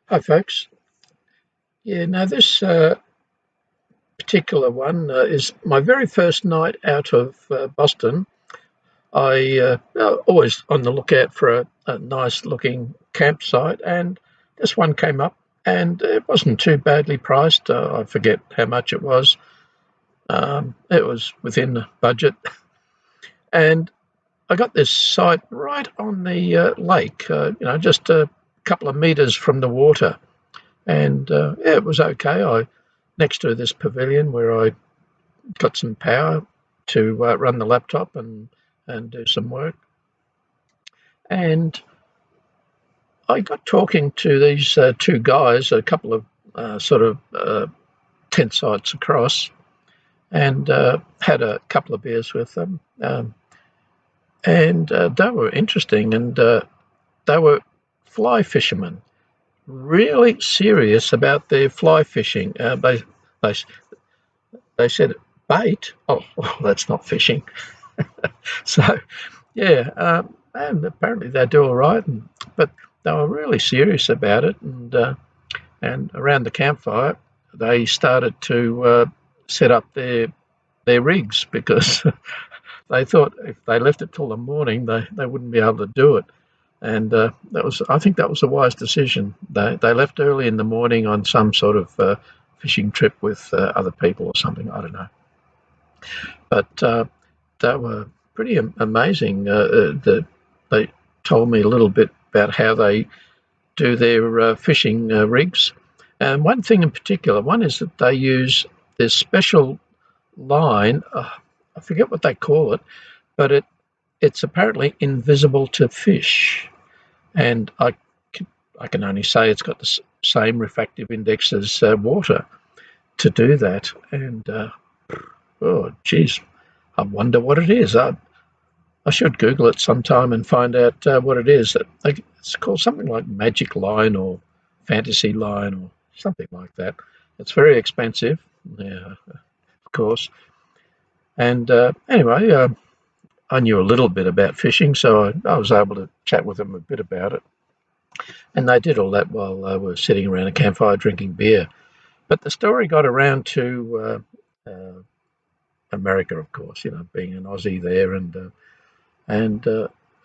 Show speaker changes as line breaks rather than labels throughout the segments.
Hi, folks. Yeah, now this particular one is my very first night out of Boston. I always on the lookout for a nice looking campsite, and this one came up, and it wasn't too badly priced. I forget how much it was. It was within the budget, and I got this site right on the lake. Just a couple of meters from the water, and yeah, it was okay. I next to this pavilion where I got some power to run the laptop and do some work. And I got talking to these two guys, a couple of tent sites across, and had a couple of beers with them. And they were interesting, and they were fly fishermen, really serious about their fly fishing. They they said bait. Oh, well, that's not fishing. So yeah, and apparently they do all right, but they were really serious about it. And around the campfire, they started to set up their rigs because they thought if they left it till the morning, they wouldn't be able to do it. And I think that was a wise decision. They left early in the morning on some sort of fishing trip with other people or something. I don't know, but they were pretty amazing. They told me a little bit about how they do their fishing rigs. And one thing in particular, one is that they use this special line. I forget what they call it, but it's apparently invisible to fish. And I can only say it's got the same refractive index as water to do that. And oh, geez, I wonder what it is. I should Google it sometime and find out what it is. It's called something like Magic Line or Fantasy Line or something like that. It's very expensive, yeah, of course. And anyway, I knew a little bit about fishing, so I was able to chat with them a bit about it. And they did all that while they were sitting around a campfire drinking beer. But the story got around to America, of course, being an Aussie there and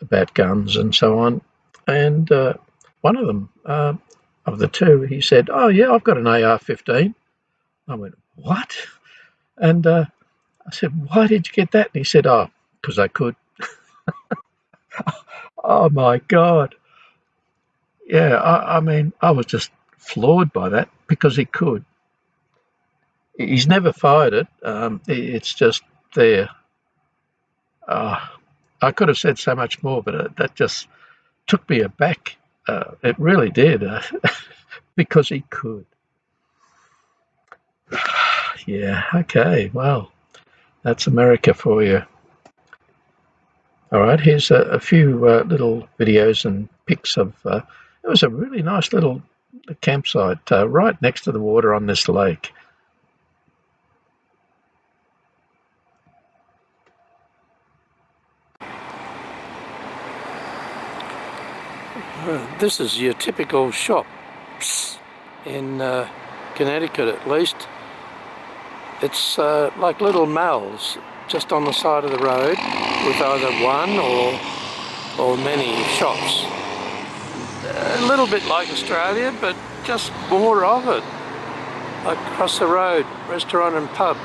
about guns and so on. And one of them, of the two, he said, "Oh yeah, I've got an AR-15." I went, "What?" And I said, "Why did you get that?" And he said, "Oh, because I could." Oh my God! Yeah, I mean, I was just floored by that because he could. He's never fired it. It's just there. Uh, I could have said so much more, but that just took me aback. It really did, because he could. Yeah, okay, well, that's America for you. All right, here's a few little videos and pics of. It was a really nice little campsite right next to the water on this lake. This is your typical shops in Connecticut, at least. It's like little malls just on the side of the road with either one or many shops. A little bit like Australia, but just more of it. Like across the road, restaurant and pub.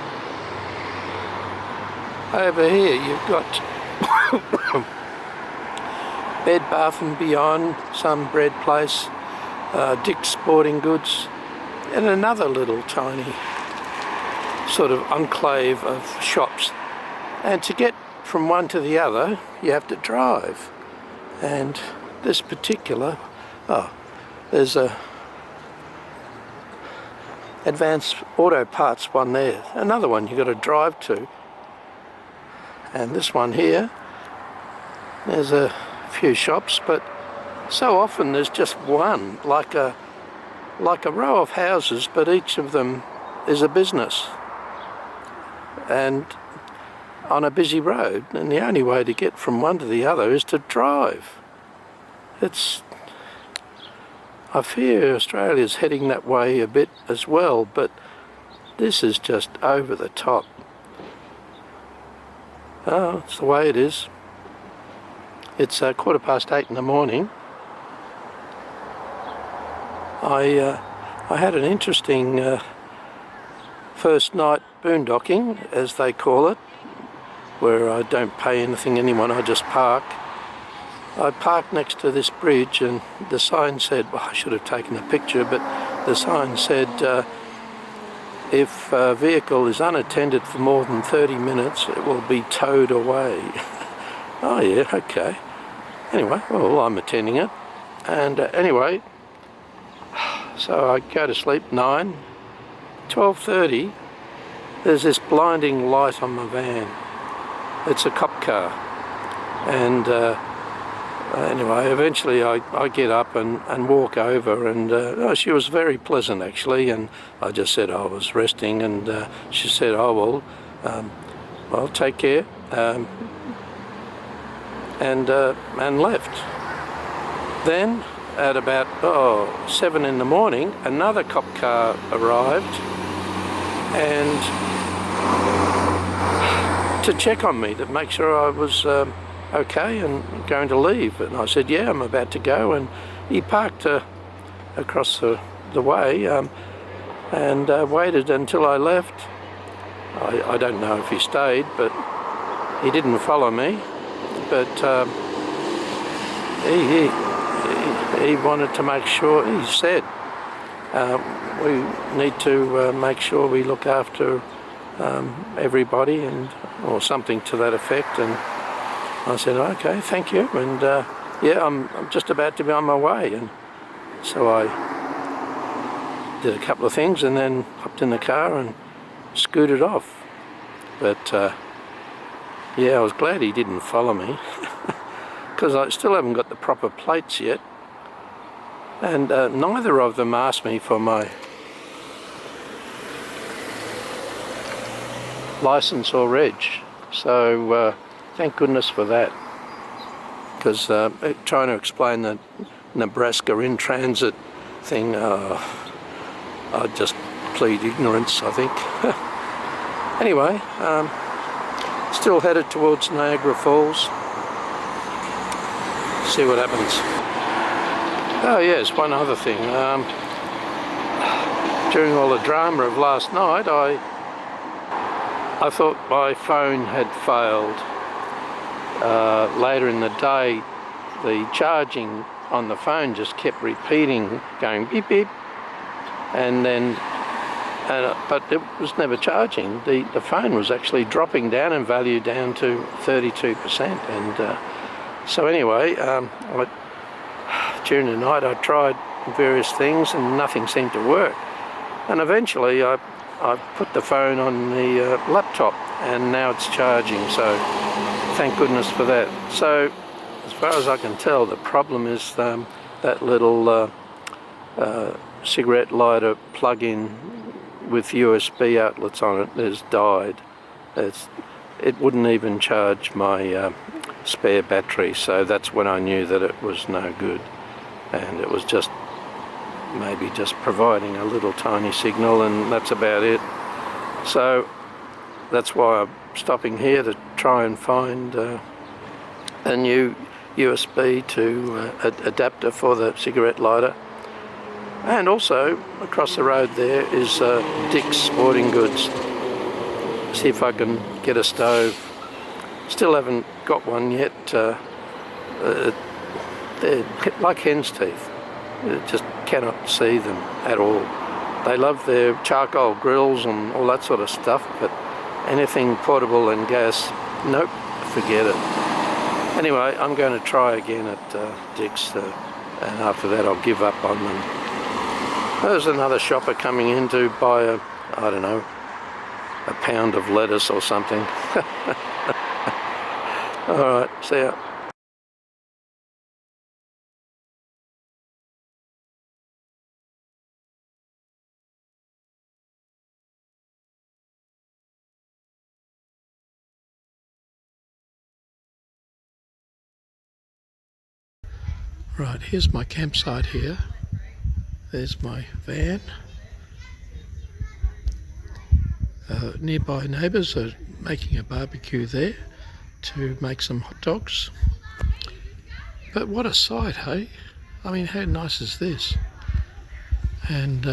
Over here you've got Bed Bath & Beyond, some bread place, Dick's Sporting Goods, and another little tiny sort of enclave of shops. And to get from one to the other, you have to drive. And this particular, there's a Advanced Auto Parts one there. Another one you've got to drive to. And this one here, there's a few shops, but so often there's just one, like a row of houses, but each of them is a business and on a busy road, and the only way to get from one to the other is to drive. I fear Australia's heading that way a bit as well, but this is just over the top. Oh, it's the way it is. It's 8:15 in the morning. I had an interesting first night boondocking, as they call it, where I don't pay anyone, I just park. I parked next to this bridge and the sign said, well, I should have taken a picture, but the sign said, if a vehicle is unattended for more than 30 minutes, it will be towed away. Oh yeah, okay. Anyway, well, I'm attending it. And anyway, so I go to sleep 9, 12:30, there's this blinding light on my van. It's a cop car. And anyway, eventually I get up and walk over, and she was very pleasant actually, and I just said I was resting, and she said, oh well, take care, and left. Then at about 7 in the morning, another cop car arrived and to check on me, to make sure I was okay and going to leave. And I said, yeah, I'm about to go. And he parked across the way and waited until I left. I don't know if he stayed, but he didn't follow me. But he wanted to make sure, he said, we need to make sure we look after everybody, or something to that effect. And I said, okay, thank you, and yeah, I'm just about to be on my way. And so I did a couple of things and then hopped in the car and scooted off. But yeah, I was glad he didn't follow me because I still haven't got the proper plates yet, and neither of them asked me for my license or reg, so thank goodness for that, because trying to explain the Nebraska in transit thing, I'd just plead ignorance, I think. Anyway, still headed towards Niagara Falls. See what happens. Oh yes, one other thing. During all the drama of last night, I thought my phone had failed. Later in the day, the charging on the phone just kept repeating, going beep beep, and then, but it was never charging. The phone was actually dropping down in value, down to 32%. And so anyway, during the night I tried various things and nothing seemed to work. And eventually I put the phone on the laptop, and now it's charging, so thank goodness for that. So as far as I can tell, the problem is that little cigarette lighter plug-in with USB outlets on it has died. It wouldn't even charge my spare battery, so that's when I knew that it was no good, and it was just maybe just providing a little tiny signal, and that's about it. So that's why I'm stopping here, to try and find a new USB to adapter for the cigarette lighter. And also across the road there is Dick's Sporting Goods. See if I can get a stove. Still haven't got one yet. They're like hen's teeth. Just cannot see them at all. They love their charcoal grills and all that sort of stuff, but anything portable and gas, nope, forget it. Anyway, I'm going to try again at Dick's, and after that I'll give up on them. There's another shopper coming in to buy I don't know, a pound of lettuce or something. Alright, see ya. Right, here's my campsite here, there's my van. Nearby neighbours are making a barbecue there to make some hot dogs. But what a sight, hey? I mean, how nice is this? And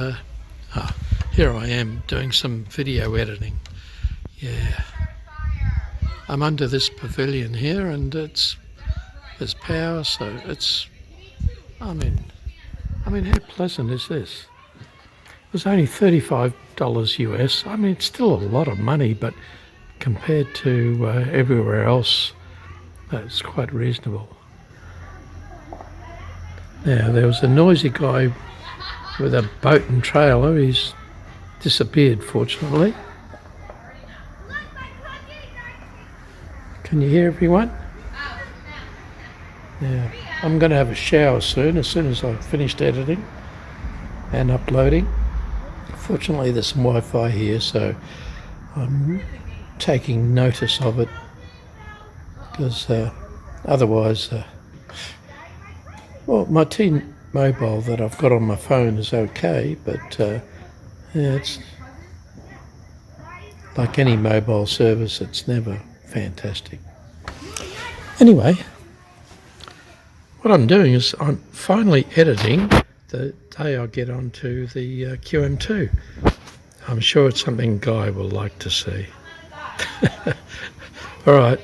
here I am doing some video editing. Yeah, I'm under this pavilion here, and there's power, so it's. I mean, how pleasant is this? It was only $35 US. I mean, it's still a lot of money, but compared to everywhere else, that's quite reasonable. Now, there was a noisy guy with a boat and trailer. He's disappeared, fortunately. Can you hear everyone? Yeah, I'm going to have a shower as soon as I've finished editing and uploading. Fortunately, there's some Wi-Fi here, so I'm taking notice of it, because otherwise, well, my T-Mobile that I've got on my phone is okay, but yeah, it's like any mobile service, it's never fantastic. Anyway, what I'm doing is I'm finally editing the day I get onto the QM2. I'm sure it's something Guy will like to see. All right,